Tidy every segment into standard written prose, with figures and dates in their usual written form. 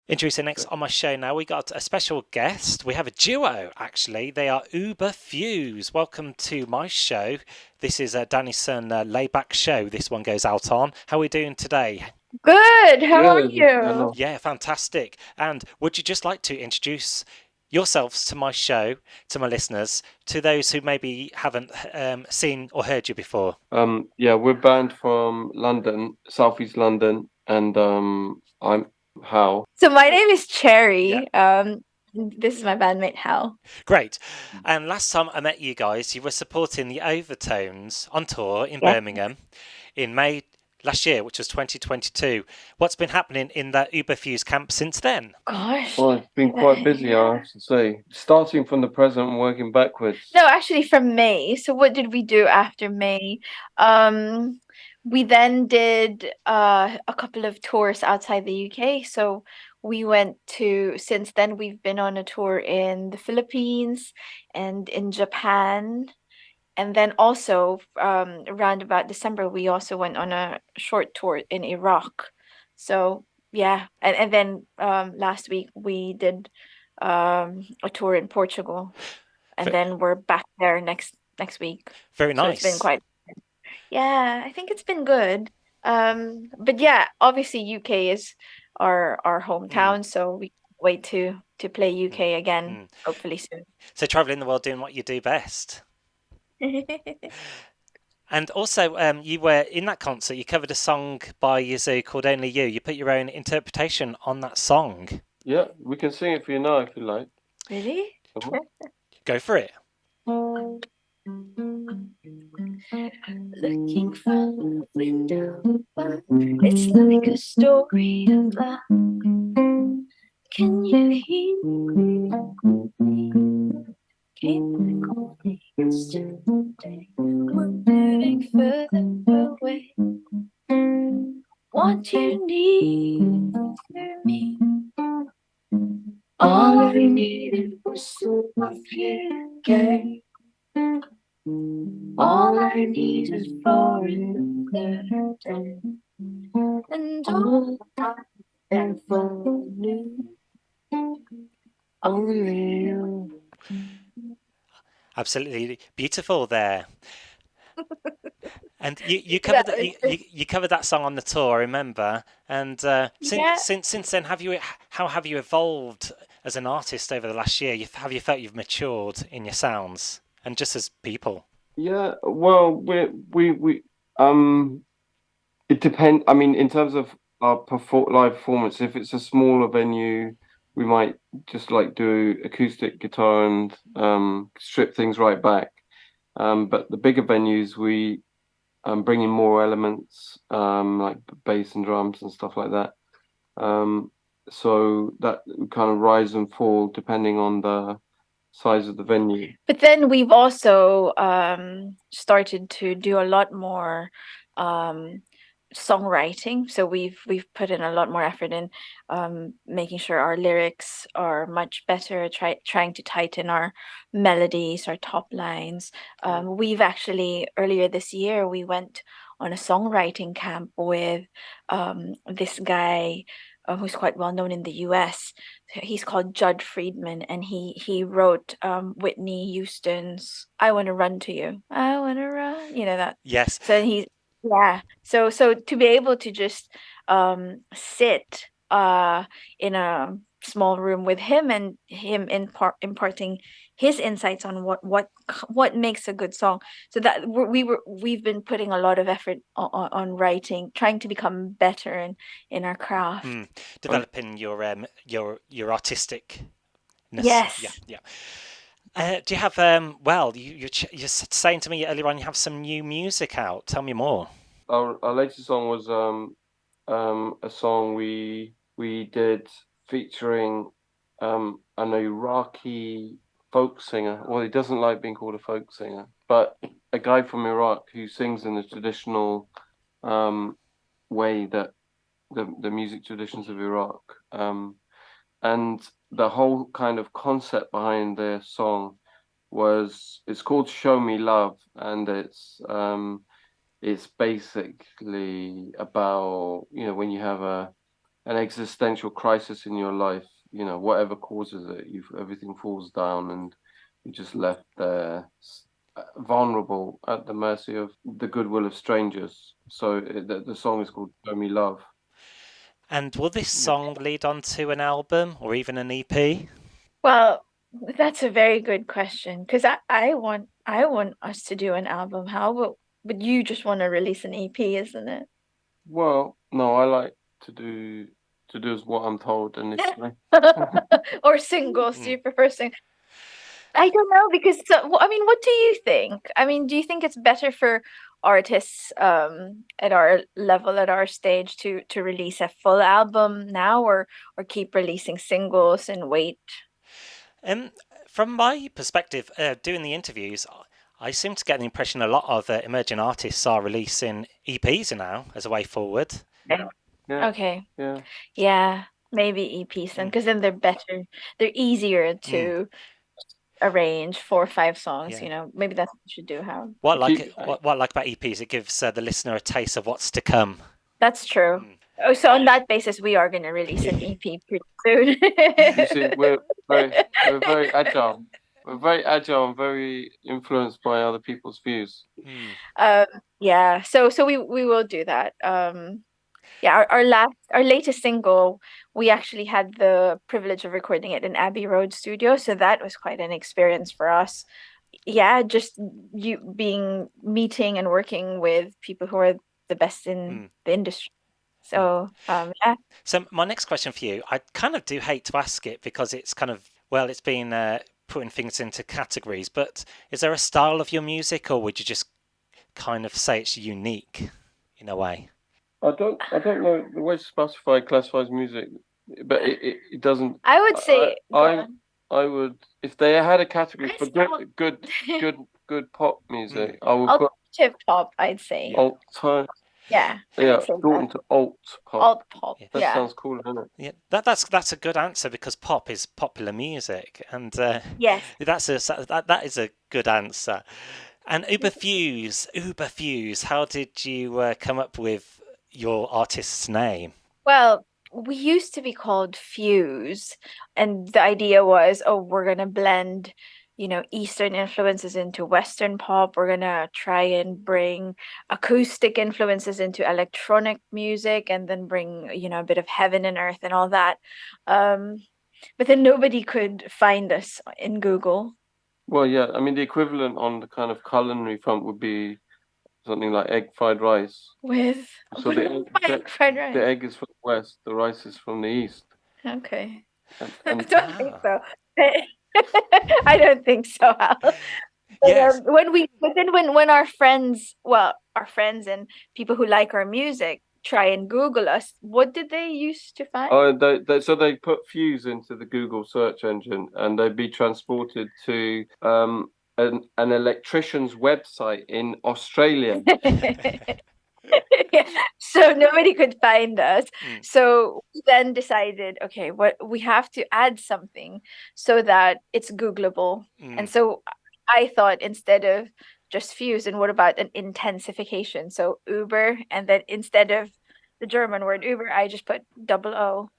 Introducing next on my show now, we got a special guest. We have a duo, actually. They are OOBERFUSE. Welcome to my show. This is Danny's son layback show. This one goes out on. How are we doing today? Good. How are Good. you? Hello. Yeah, fantastic. And would you just like to introduce yourselves to my show, to my listeners, to those who maybe haven't seen or heard you before? Yeah, we're banned from London, Southeast London, and I'm Hal. So my name is Yeah, Cherry. This is my bandmate Hal. great. And last time I met you guys, you were supporting the Overtones on tour in Yeah. Birmingham in May last year, which was 2022. What's been happening in that Uberfuse camp since then? Gosh. Well, it's been quite busy, I have to say. Starting from the present and working backwards. No, actually from May. So what did we do after May? Um, we then did a couple of tours outside the UK. So we went to, since then we've been on a tour in the Philippines and in Japan. And then also, around about December, we also went on a short tour in Iraq. So yeah, and then last week we did a tour in Portugal, and V- then we're back there next week. Very So it's been nice. quite, yeah, I think it's been good. But yeah, obviously UK is our Mm, hometown, so we wait to play mm, UK again, mm. hopefully soon. So, traveling the world doing what you do best. And also, you were in that concert, you covered a song by Yazoo called Only You. You put your own interpretation on that song. Yeah, we can sing it for you now if you like. Really? Mhm. Go for it. Looking from the window, but it's like a story of love. Can you hear me? Keep calling yesterday. We're moving further away. What you need from me? All I needed was some of you, girl. All I needed for another day. And all I ever knew, only you. Absolutely beautiful there. And you Yeah, covered that you covered that song on the tour, I remember. And yeah. since then, how have you evolved as an artist over the last year? Have you felt you've matured in your sounds and just as people? Yeah, well, we it depends. I mean, in terms of our live performance, if it's a smaller venue, we might just like do acoustic guitar and strip things right back. But the bigger venues, we bring in more elements, like bass and drums and stuff like that. Um, so that kind of rise and fall depending on the size of the venue. But then we've also started to do a lot more um, songwriting. So we've put in a lot more effort in making sure our lyrics are much better, trying to tighten our melodies, our top lines. We've actually earlier this year we went on a songwriting camp with this guy who's quite well known in the US. He's called Judd Friedman, and he wrote Whitney Houston's "I Want to Run to You." I want to run, you know that. Yes, So he, yeah. So to be able to just sit in a small room with him and him imparting his insights on what makes a good song. So that we've been putting a lot of effort on writing, trying to become better in our craft. mm, Um, developing your artisticness. Yeah, Yes. yeah. Do you have well, you're saying to me earlier on you have some new music out. Tell me more. our latest song was a song we did featuring an Iraqi folk singer. Well, he doesn't like being called a folk singer, but a guy from Iraq who sings in the traditional um way that the music traditions of Iraq. And the whole kind of concept behind the song was it's called Show Me Love, and it's basically about, when you have an existential crisis in your life, whatever causes it, everything falls down and you're just left there vulnerable at the mercy of the goodwill of strangers. So the song is called Show Me Love. And will this song lead on to an album or even an EP? Well, that's a very good question because I want us to do an album. But you just want to release an EP, isn't it? Well, no, I like to do as what I'm told, and it's like Or singles. Do you prefer singles? I don't know because I mean, what do you think? I mean, do you think it's better for artists at our level, at our stage, to release a full album now, or keep releasing singles and wait? From my perspective, doing the interviews, I seem to get the impression a lot of emerging artists are releasing EPs now as a way forward. Okay. yeah, Okay. yeah. Yeah, maybe EPs then, because then they're better. They're easier to arrange 4 or 5 songs. Yeah. You know, maybe that's what we should do. How? What I like about EPs, it gives the listener a taste of what's to come. That's true. Oh, so on that basis, we are going to release an EP pretty soon. You see, we're very agile. We're very agile and very influenced by other people's views. Yeah, so we will do that. Yeah, our latest single, we actually had the privilege of recording it in Abbey Road Studio, so that was quite an experience for us. Yeah, just meeting and working with people who are the best in the industry. So, yeah. So my next question for you, I kind of do hate to ask it because it's kind of, well, it's been putting things into categories, but is there a style of your music, or would you just kind of say it's unique in a way? I don't know the way Spotify classifies music, but it doesn't. I would say I would, if they had a category for good pop music, I would put alternative pop, I'd say. Yeah. shortened to alt pop. Alt pop. That sounds cool, doesn't it? Yeah, that's a good answer because pop is popular music, and yes, that is a good answer. And Uberfuse, how did you come up with your artist's name? Well, we used to be called Fuse, and the idea was, we're gonna blend, Eastern influences into Western pop. We're gonna try and bring acoustic influences into electronic music, and then bring, a bit of heaven and earth and all that. But then nobody could find us in Google. Well, yeah, I mean the equivalent on the kind of culinary front would be something like egg fried rice. With so egg fried rice? The egg is from the west, the rice is from the east. Okay. I don't think so. I don't think so, Al. Yes. When our friends and people who like our music try and Google us, what did they used to find? Oh, they put Fuse into the Google search engine, and they'd be transported to an electrician's website in Australia. So nobody could find us. So we then decided, okay, what we have to add something so that it's Googleable. And so I thought, instead of just Fuse, and what about an intensification? So Uber, and then instead of the German word Uber, I just put O.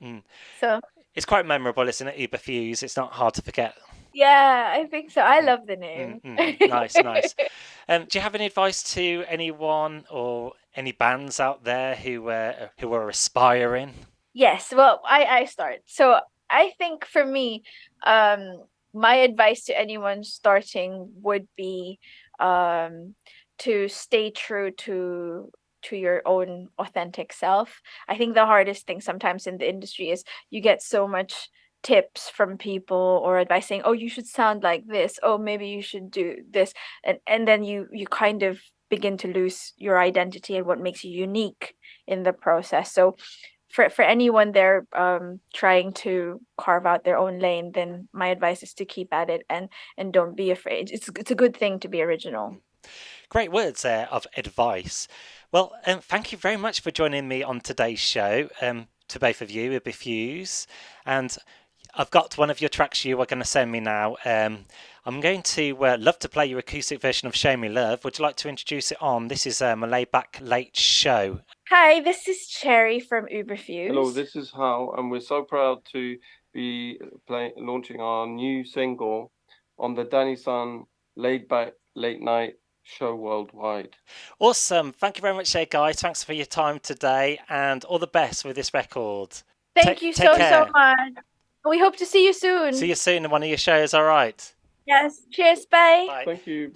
So it's quite memorable, isn't it? Uberfuse. It's not hard to forget. Yeah, I think so. I love the name. Nice. Do you have any advice to anyone or any bands out there who are aspiring? Yes. Well, I start. So I think for me, my advice to anyone starting would be to stay true to your own authentic self. I think the hardest thing sometimes in the industry is you get so much tips from people or advice saying, oh, you should sound like this, oh, maybe you should do this, and then you kind of begin to lose your identity and what makes you unique in the process. So for anyone there trying to carve out their own lane, then my advice is to keep at it and don't be afraid. It's a good thing to be original. Great words there of advice. Well, thank you very much for joining me on today's show, to both of you, Uberfuse. And I've got one of your tracks you are going to send me now. I'm going to love to play your acoustic version of Show Me Love. Would you like to introduce it on? This is my laid back late show. Hi, this is Cherrie from OOBERFUSE. Hello, this is Hal, and we're so proud to be launching our new single on the Danny Sun Laid Back Late Night Show worldwide. Awesome. Thank you very much, guys. Thanks for your time today, and all the best with this record. Thank you take so care. much. We hope to see you soon. See you soon in one of your shows. All right. Yes. Cheers. Bye. Bye. Thank you.